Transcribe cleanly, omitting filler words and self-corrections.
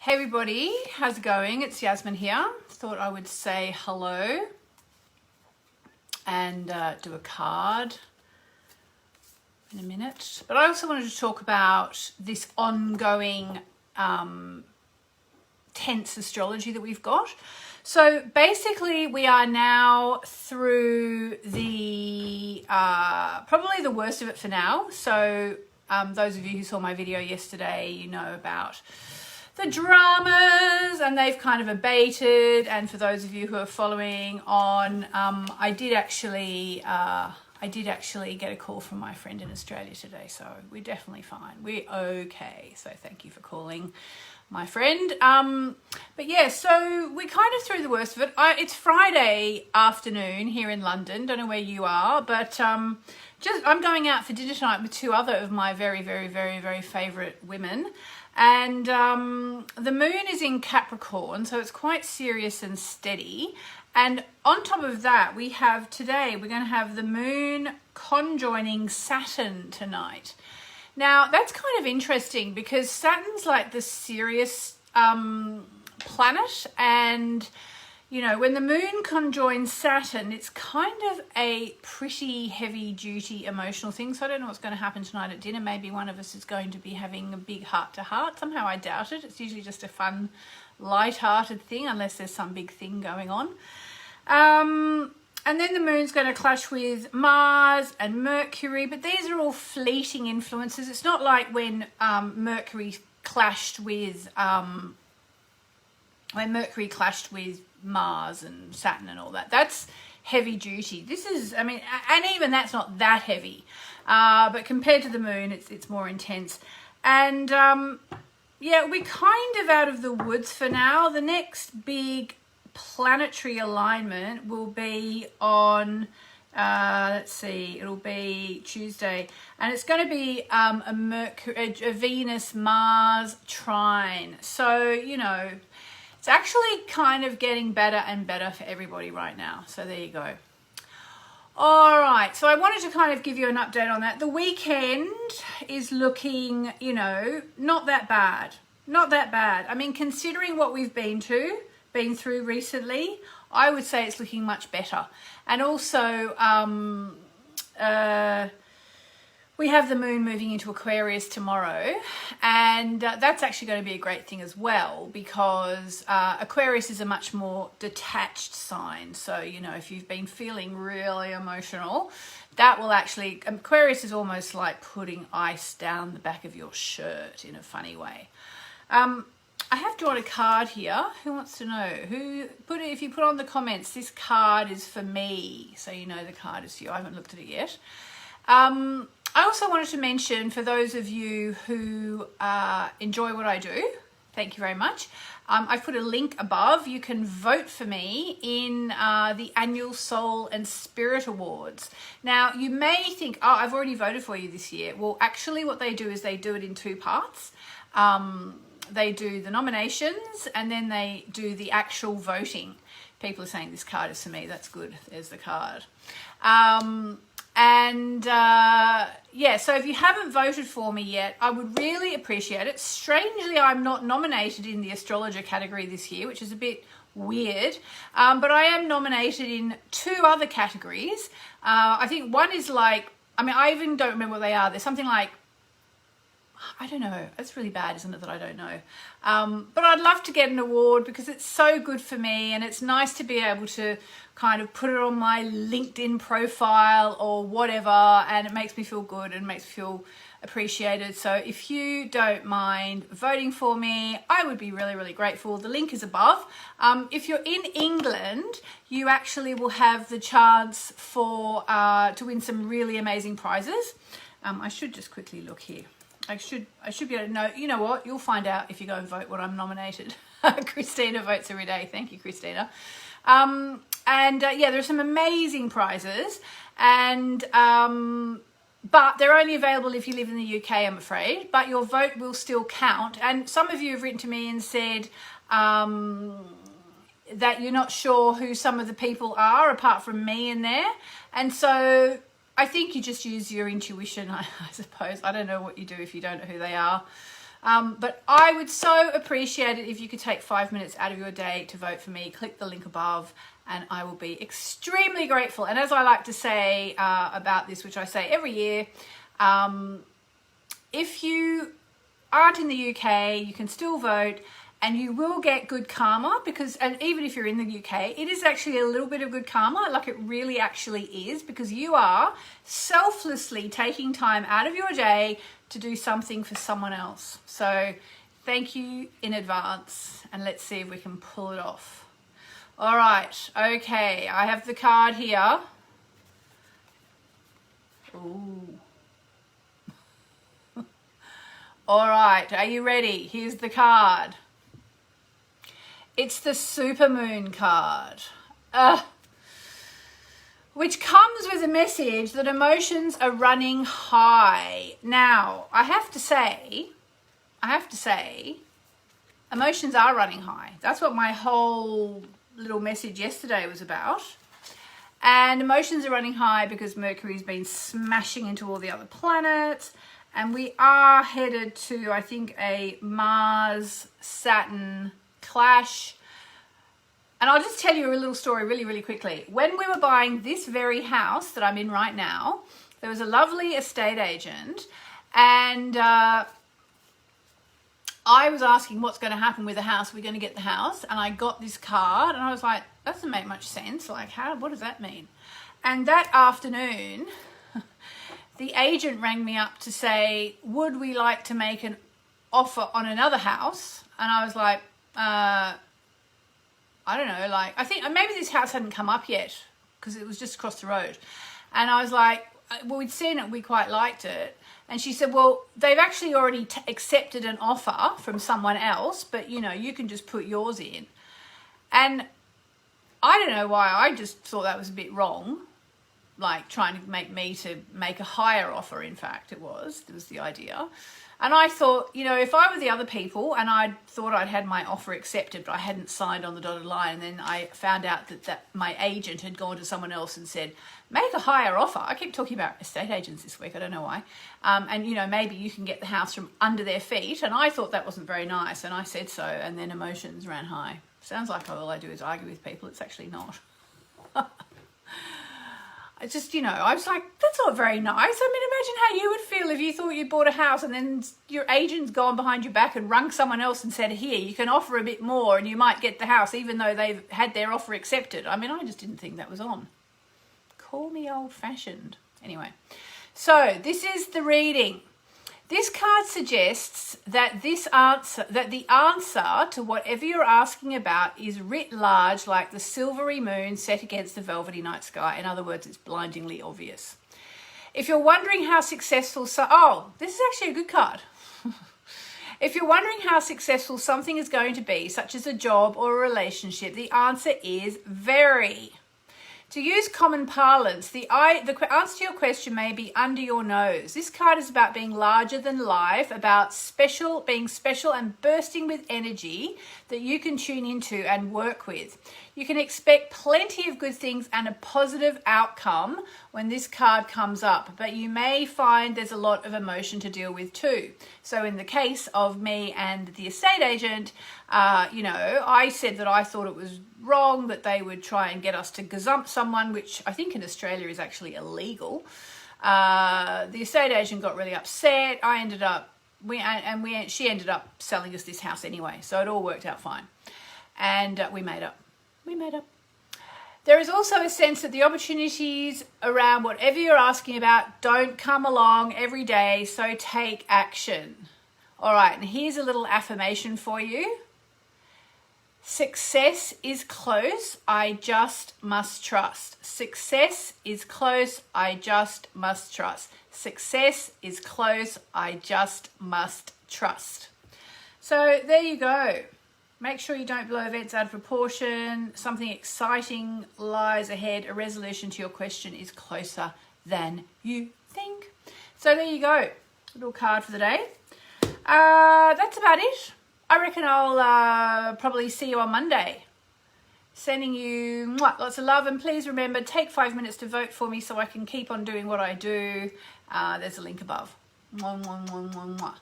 Hey everybody, how's it going? It's Yasmin here. Thought I would say hello and do a card in a minute. But I also wanted to talk about this ongoing tense astrology that we've got. So basically we are now through the probably the worst of it for now. So those of you who saw my video yesterday, you know about the dramas, and they've kind of abated. And for those of you who are following on, I did actually get a call from my friend in Australia today, so we're definitely fine. We're okay. So thank you for calling, my friend. But yeah, so we're kind of through the worst of it. It's Friday afternoon here in London. Don't know where you are, but I'm going out for dinner tonight with two other of my very, very, very, very favourite women. And the moon is in Capricorn, so it's quite serious and steady. And on top of that, we're going to have the moon conjoining Saturn tonight. Now, that's kind of interesting because Saturn's like the serious planet, and you know, when the moon conjoins Saturn, it's kind of a pretty heavy duty emotional thing. So I don't know what's going to happen tonight at dinner. Maybe one of us is going to be having a big heart to heart. Somehow I doubt it. It's usually just a fun, light-hearted thing, unless there's some big thing going on. And then the moon's going to clash with Mars and Mercury, but these are all fleeting influences. It's not like when Mercury clashed with Mars and Saturn and all that. That's heavy duty. This is, I mean, and even that's not that heavy, but compared to the moon, it's more intense. And yeah, we're kind of out of the woods for now. The next big planetary alignment will be on let's see, it'll be Tuesday, and it's going to be a Venus Mars trine. So you know, it's actually kind of getting better and better for everybody right now. So there you go. All right, so I wanted to kind of give you an update on that. The weekend is looking, you know, not that bad. Not that bad. I mean, considering what we've been through recently, I would say it's looking much better. And also, we have the moon moving into Aquarius tomorrow, and that's actually going to be a great thing as well, because Aquarius is a much more detached sign. So, you know, if you've been feeling really emotional, that will actually, Aquarius is almost like putting ice down the back of your shirt in a funny way. I have drawn a card here. Who wants to know? If you put on the comments, this card is for me. So you know the card is for you. I haven't looked at it yet. I also wanted to mention, for those of you who enjoy what I do, thank you very much. I've put a link above. You can vote for me in the annual Soul and Spirit Awards. Now, you may think, oh, I've already voted for you this year. Well, actually what they do is they do it in two parts. They do the nominations, and then they do the actual voting. People are saying this card is for me. That's good. There's the card. Yeah, so if you haven't voted for me yet, I would really appreciate it. Strangely, I'm not nominated in the astrologer category this year, which is a bit weird, but I am nominated in two other categories. I think one is like, I mean, I even don't remember what they are. There's something like, I don't know. It's really bad, isn't it, that I don't know? But I'd love to get an award because it's so good for me, and it's nice to be able to kind of put it on my LinkedIn profile or whatever, and it makes me feel good and makes me feel appreciated. So if you don't mind voting for me, I would be really, really grateful. The link is above. If you're in England, you actually will have the chance to win some really amazing prizes. I should just quickly look here. I should be able to know. You know what? You'll find out if you go and vote what I'm nominated. Christina votes every day. Thank you, Christina. Yeah, there are some amazing prizes, and but they're only available if you live in the UK, I'm afraid. But your vote will still count. And some of you have written to me and said that you're not sure who some of the people are apart from me in there, and so I think you just use your intuition, I suppose. I don't know what you do if you don't know who they are. But I would so appreciate it if you could take 5 minutes out of your day to vote for me. Click the link above and I will be extremely grateful. And as I like to say about this, which I say every year, if you aren't in the UK, you can still vote and you will get good karma because, and even if you're in the UK, it is actually a little bit of good karma, like it really actually is, because you are selflessly taking time out of your day to do something for someone else. So thank you in advance and let's see if we can pull it off. All right, okay, I have the card here. Ooh. All right, are you ready? Here's the card. It's the Supermoon card, which comes with a message that emotions are running high. Now, I have to say, emotions are running high. That's what my whole little message yesterday was about. And emotions are running high because Mercury's been smashing into all the other planets. And we are headed to, I think, a Mars-Saturn clash. And I'll just tell you a little story really, really quickly. When we were buying this very house that I'm in right now, there was a lovely estate agent and I was asking what's going to happen with the house. We're going to get the house. And I got this card and I was like, that doesn't make much sense. Like, what does that mean? And that afternoon, the agent rang me up to say, would we like to make an offer on another house? And I was like, I don't know, like, I think maybe this house hadn't come up yet because it was just across the road. And I was like, well, we'd seen it, we quite liked it. And she said, well, they've actually already accepted an offer from someone else, but you know, you can just put yours in. And I don't know why, I just thought that was a bit wrong. Like trying to make me to make a higher offer, in fact, it was the idea. And I thought, you know, if I were the other people and I thought I'd had my offer accepted, but I hadn't signed on the dotted line, and then I found out that my agent had gone to someone else and said, make a higher offer. I keep talking about estate agents this week, I don't know why. And, you know, maybe you can get the house from under their feet. And I thought that wasn't very nice, and I said so, and then emotions ran high. Sounds like all I do is argue with people. It's actually not. I just, you know, I was like, that's not very nice. I mean, imagine how you would feel if you thought you bought a house and then your agent's gone behind your back and rung someone else and said, here, you can offer a bit more and you might get the house even though they've had their offer accepted. I mean, I just didn't think that was on. Call me old-fashioned. Anyway, so this is the reading. This card suggests that the answer to whatever you're asking about is writ large like the silvery moon set against the velvety night sky. In other words, it's blindingly obvious. If you're wondering how successful... this is actually a good card. If you're wondering how successful something is going to be, such as a job or a relationship, the answer is very. To use common parlance, the answer to your question may be under your nose. This card is about being larger than life, about being special and bursting with energy that you can tune into and work with. You can expect plenty of good things and a positive outcome when this card comes up, but you may find there's a lot of emotion to deal with too. So in the case of me and the estate agent, you know, I said that I thought it was wrong that they would try and get us to gazump someone, which I think in Australia is actually illegal. The estate agent got really upset. She ended up selling us this house anyway, so it all worked out fine. And we made up. There is also a sense that the opportunities around whatever you're asking about don't come along every day, so take action. All right, and here's a little affirmation for you. Success is close, I just must trust. Success is close, I just must trust. Success is close, I just must trust. So there you go. Make sure you don't blow events out of proportion. Something exciting lies ahead. A resolution to your question is closer than you think. So there you go. Little card for the day. That's about it. I reckon I'll probably see you on Monday. Sending you lots of love, and please remember, take 5 minutes to vote for me so I can keep on doing what I do. There's a link above. Mwah, mwah, mwah, mwah, mwah.